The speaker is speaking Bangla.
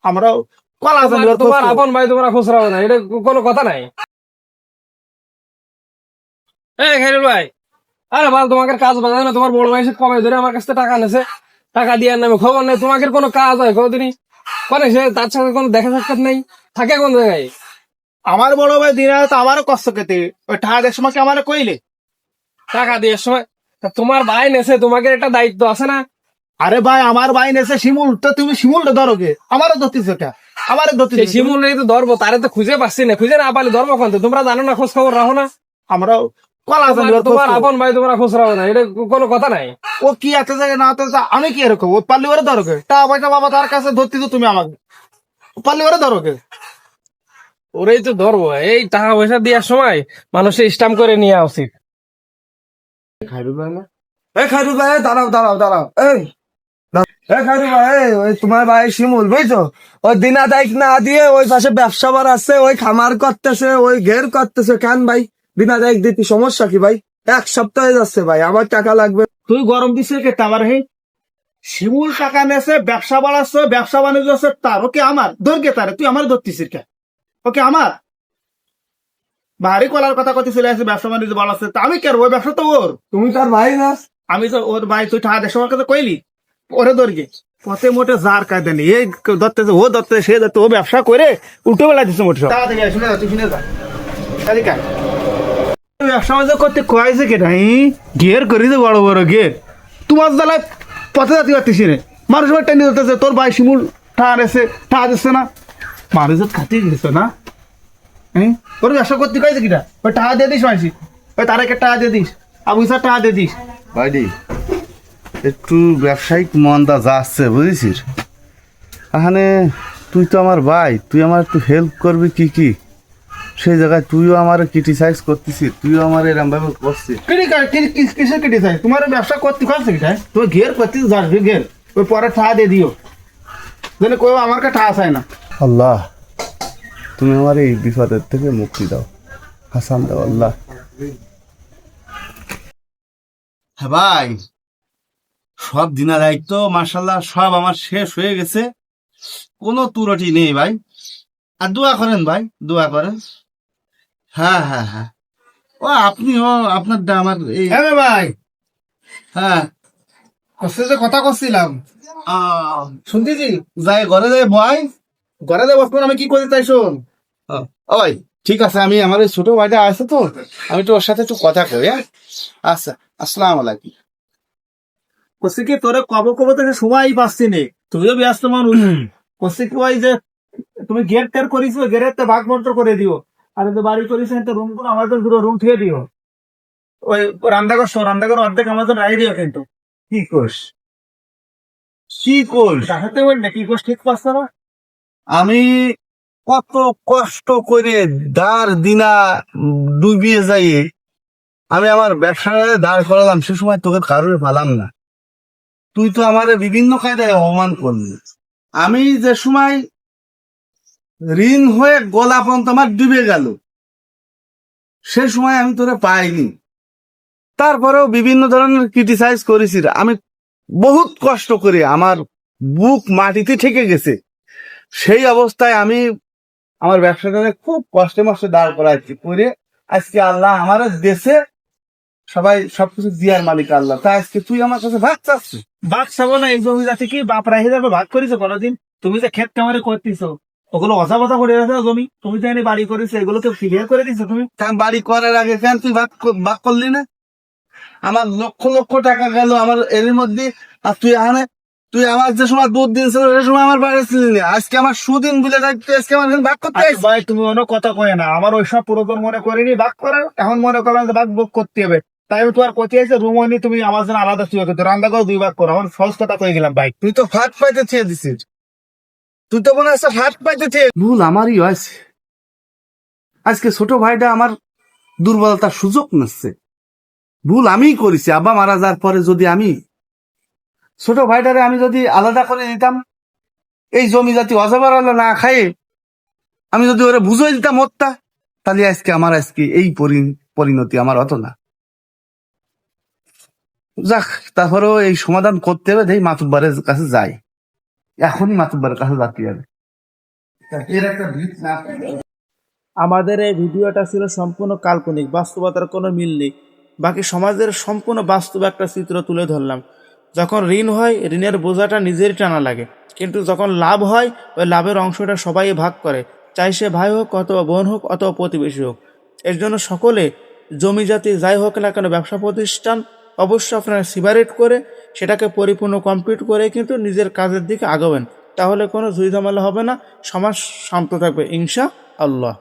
আমরা কলা জানি ওর তোমার খোঁজ আপন ভাই তোমরা খুচরা না, এটা কোনো কথা নাই। এই খাইরুল ভাই, আরে ভাই তোমাকে কাজ বাজায় না, তোমার বড় ভাই এসে কবে ধরে আমার কাছ থেকে টাকা নেছে, টাকা দিয়ে নামে খবর নেই, তোমাকে কোনো কাজ হয় কোনদিনই করে? সে তার সাথে কোনো দেখা সাক্ষাৎ নেই, থাকে কোন জায়গায়? আমার বড় ভাই দিন রাত আমারও কষ্ট খেতে ওই টাকা দেওয়ার সময় কি আমার কইলে? টাকা দিয়ে সময় তা তোমার ভাই নেছে, তোমাকে একটা দায়িত্ব আছে না? আরে ভাই আমার ভাই নেছে শিমুল, তো তুমি শিমুলটা ধরো গে, আমারও ধরতিস ওটা, আমারও ধরতিস। সেই শিমুল তো ধরবো, তারে তো খুঁজে পাচ্ছি না, খুঁজে না পারলে ধর্ম কোন? তোমরা জানো না, খোঁজ খবর রাখো না? আমরা কলা জানি ওর খোঁজ তোমার খবর। আপন ভাই তোমরা খুচরা না, এটা কোনো কথা নাই। ও কি এত জায়গায় না তো আমি কি এরকম? ও পারলে ওরে ধরো গে, টাকা পয়সা বাবা তার কাছে ধরতিস তুমি আমাকে, পারলে ওরে ধরো গে। ওরেই তো ধরবো, এই টাকা পয়সা দেওয়ার সময় মানুষের স্টাম্প করে নেওয়া উচিত। খাইরুল ভাই না, এই খাইরুল ভাই দাঁড়াও দাঁড়াও দাঁড়াও, এই খাইরুল ভাই ওই তোমার ভাই শিমুল বুঝছো, ওই দিনা দায়িত্ব না দিয়ে ওই পাশে ব্যবসা বার আছে, ওই খামার করতেছে, ওই ঘের করতেছে। কেন ভাই বিনা দায়িত্ব দিতে সমস্যা কি ভাই? এক সপ্তাহ হয়ে যাচ্ছে ভাই, আমার টাকা লাগবে। তুই গরম দিছে কে আমার? হে শিমুল টাকা নেছে, ব্যবসা বাড়াচ্ছে, ব্যবসা বাণিজ্য আছে তার, ওকে আমার দরকে তারে তুই আমার ধরতিস কে? ওকে আমার ভারী কলার কথা কথা চলে আসে, ব্যবসা বাণিজ্য বাড়াচ্ছে, তা আমি কেন? ওই ব্যবসা তো ওর, তুমি তার ভাই না? আমি তো ওর ভাই, তুই টাকা দেড়শো কথা কইলি ওরে দরকে পথে মোটে যার কায়দা নেই, এই দত্তে ও দত্তে সে দত্তে, ও ব্যবসা করে উল্টো বেলা দিচ্ছে মোটে সব। শুনে যা, তুই শুনে যা, তাহলে কাজ ব্যবসা বাণিজ্য করতে কয়েছে কে নাই? ঘের করিছে বড় বড় ঘের, তোমার জ্বালায় পথে যাতে পারতিস রে। মানুষ টেনে ধরতেছে, তোর ভাই শিমুল ঠার এসে ঠা দিচ্ছে না, মানুষ খাতে গেছে না। হ্যাঁ ওর ব্যবসা করতে কয়েছে কিটা? ওই টাকা দিয়ে দিস মাসি, ওই তারেকে টাকা দিয়ে দিস, আবু স্যার টাকা দিয়ে দিস। ভাইডি একটু ব্যবসায়িক মন্দা যাচ্ছে বুঝেছিস। এখানে তুই তো আমার ভাই, তুই আমার একটু হেল্প করবি কি কি, সেই জায়গায় তুইও আমার ক্রিটিসাইজ করতেছিস, তুইও আমার এরম ভাবে করছিস। কিসের কেটে চাই? তোমার ব্যবসা করতে কয়েছে কিটা? তুমি ঘের করতে যাস ঘের, ওই পরে টাকা দিয়ে দিও, যেন কেউ আমার কাছে টাকা চায় না। আল্লাহ তুমি আমার এই বিপদের থেকে মুক্তি দাও, হাসান দাও আল্লাহ। হ্যাঁ ভাই, সব দিনা দায়িত্ব মাশাল্লাহ সব আমার শেষ হয়ে গেছে, কোনো ত্রুটি নেই ভাই। আর দোয়া করেন ভাই, দোয়া করেন। হ্যাঁ হ্যাঁ হ্যাঁ, ও আপনিও আপনার আমার এই হ্যাঁ ভাই, হ্যাঁ কষ্ট যে কথা করছিলাম শুনতেছি, যাই ঘরে যাই ভয়। ঘরে যে বসবেন আমি কি করতে চাই শোন। ওই ঠিক আছে, আমি আমার ওই ছোট ভাইটা আছে তো, আমি তো ওর সাথে একটু কথা কই। হ্যাঁ আচ্ছা, আসসালামু আলাইকুম। কষ্ট কি তোরে কবে কবে থেকে সময় পাচ্ছি নে, তুইও ব্যস্ত মানুষ। কষ্ট কি ওই যে তুমি গেট টের করিস, গেটের তো ভাগ বন্টন করে দিও, আর যে বাড়ি করিস রুম গুলো আমার দুটো রুম থেকে দিও, ওই রান্নাঘর অর্ধেক আমার জন্য রাই দিও কিন্তু। কি কোস, কি কোস? দেখাতে বল না কি কোস, ঠিক পাচ্ছ না? আমি কত কষ্ট করে দাঁড় দিনা ডুবিয়ে যাই আমি আমার ব্যবসাটা দাঁড় করালাম, সে সময় তোকে কারোর পালাম না, তুই তো আমার বিভিন্ন কায়দায় অপমান করলি। আমি যে সময় ঋণ হয়ে গলা পর্যন্ত আমার ডুবে গেল, সে সময় আমি তোরে পাইনি, তারপরেও বিভিন্ন ধরনের ক্রিটিসাইজ করেছি। আমি বহুত কষ্ট করে আমার বুক মাটিতে ঠেকে গেছে, সেই অবস্থায় আমি আমার ব্যবসাটাকে খুব কষ্টে মষ্টে দাঁড় করাইছি করে, আজকে আল্লাহ আমার দেশে সবাই সবকিছু দিয়ার মালিক আল্লাহ, তা আজকে তুই আমার কাছে ভাগ চাচ্ছিস। ভাগ চাবো না, এই জমি যাতে কি বাপ রাখে যাবে ভাগ করিস কোনোদিন? তুমি যে ক্ষেত কামারে করতেছ ওগুলো অজাবতা করে রাখো জমি, তুমি তো এনে বাড়ি করেছো, এগুলোকে ক্লিয়ার করে দিছো তুমি। কারণ বাড়ি করার আগে কেন তুই ভাগ করলি না? আমার লক্ষ লক্ষ টাকা গেল আমার এর মধ্যে, আর তুই আমার যে সময় দুধ দিন ছিল সে সময় আমার বাড়ি ছিলি না, আজকে আমার সুদিন বলে তুই আজকে আমার ভাগ করতে আচ্ছা আসছিস। ভাই তুমি অন্য কথা কয়ে না, আমার ওইসব পুরাতন মনে করিনি ভাগ করার, এখন মনে করলাম যে ভাগ বুক করতে হবে, তাই আমি তোমার কোথায় আছে রুম হয়নি, তুমি আমার জন্য আলাদা শুয়ে করতে রান্না করে দুই ভাগ করো, আমার সহজ কথা কয়ে গেলাম ভাই। তুই তো ফাট পাইতে চেয়ে দিছিস, তুই তো মনে হচ্ছে ফাট পাইতে চেয়ে। ভুল আমারই হয়েছে, আজকে ছোট ভাইটা আমার দুর্বলতার সুযোগ নিচ্ছে, ভুল আমিই করেছি। আব্বা মারা যাওয়ার পরে যদি আমি ছোট ভাইটারে আমি যদি আলাদা করে দিতাম, এই জমি জাতি অজবার না খাইয়ে আমি যদি ওরা বুঝিয়ে দিতাম হত্যা, তাহলে আজকে এই পরিণতি আমার হতো না। যাক, তারপরেও এই সমাধান করতে হবে, দেখি মাতুব্বারের কাছে যাই, এখনই মাতুব্বারের কাছে যাতে হবে। এর একটা ভিত না আমাদের এই ভিডিওটা ছিল সম্পূর্ণ কাল্পনিক, বাস্তবতার কোনো মিল নেই। বাকি সমাজের সম্পূর্ণ বাস্তব একটা চিত্র তুলে ধরলাম। যখন ঋণ হয়, ঋণের বোঝাটা নিজেরই টানা লাগে, কিন্তু যখন লাভ হয়, ওই লাভের অংশটা সবাই ভাগ করে, চাই সে ভাই হোক অথবা বোন হোক অথবা প্রতিবেশী হোক। এর জন্য সকলে জমি জাতি যাই হোক না কেন, ব্যবসা প্রতিষ্ঠান অবশ্যই আপনারা সিপারেট করে সেটাকে পরিপূর্ণ কমপ্লিট করে কিন্তু নিজের কাজের দিকে আগাবেন, তাহলে কোনো ঝুঁঝামেলা হবে না, সমাজ শান্ত থাকবে ইনশা আল্লাহ।